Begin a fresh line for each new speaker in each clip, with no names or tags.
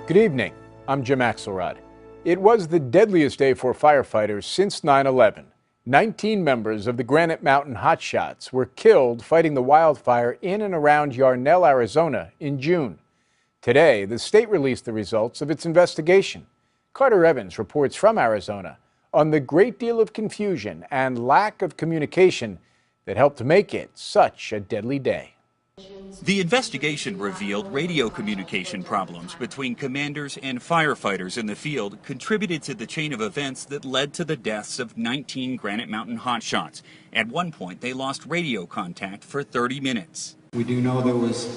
Good evening. I'm Jim Axelrod. It was the deadliest day for firefighters since 9/11. 19 members of the Granite Mountain Hotshots were killed fighting the wildfire in and around Yarnell, Arizona in June. Today, the state released the results of its investigation. Carter Evans reports from Arizona on the great deal of confusion and lack of communication that helped make it such a deadly day.
The investigation revealed radio communication problems between commanders and firefighters in the field contributed to the chain of events that led to the deaths of 19 Granite Mountain hotshots. At one point, they lost radio contact for 30 minutes.
We do know there was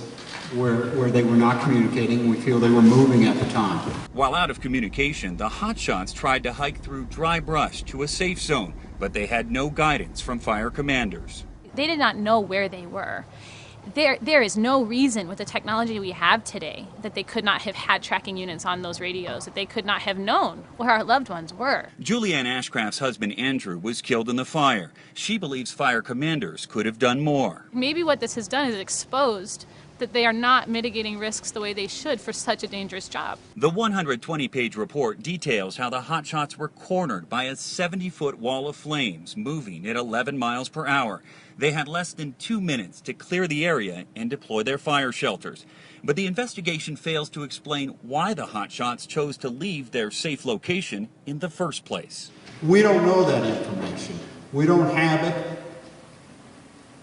where they were not communicating. We feel they were moving at the time.
While out of communication, the hotshots tried to hike through dry brush to a safe zone, but they had no guidance from fire commanders.
They did not know where they were. There is no reason with the technology we have today that they could not have had tracking units on those radios, that they could not have known where our loved ones were.
Julianne Ashcraft's husband Andrew was killed in the fire. She believes fire commanders could have done more.
Maybe what this has done is exposed that they are not mitigating risks the way they should for such a dangerous job.
The 120-page report details how the hotshots were cornered by a 70-foot wall of flames moving at 11 miles per hour. They had less than 2 minutes to clear the area and deploy their fire shelters. But the investigation fails to explain why the hotshots chose to leave their safe location in the first place.
We don't know that information. We don't have it.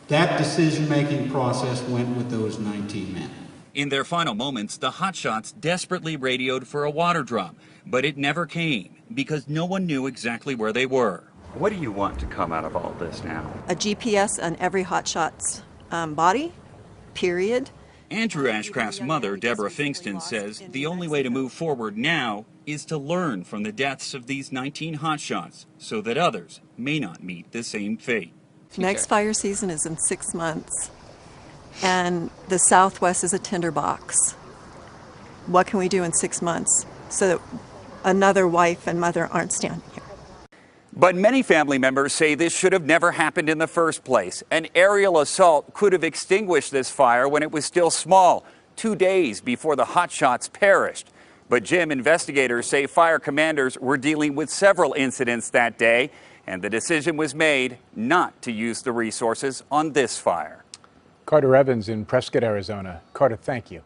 That decision-making process went with those 19 men.
In their final moments, the hotshots desperately radioed for a water drop, but it never came because no one knew exactly where they were. What do you want to come out of all this now?
A GPS on every hotshot's body, period.
Andrew Ashcraft's mother, Deborah Fingston, says the only way to move forward now is to learn from the deaths of these 19 hotshots so that others may not meet the same fate.
Next fire season is in 6 months, and the Southwest is a tinderbox. What can we do in 6 months so that another wife and mother aren't standing here?
But many family members say this should have never happened in the first place. An aerial assault could have extinguished this fire when it was still small, 2 days before the hotshots perished. But Jim, investigators say fire commanders were dealing with several incidents that day, and the decision was made not to use the resources on this fire.
Carter Evans in Prescott, Arizona. Carter, thank you.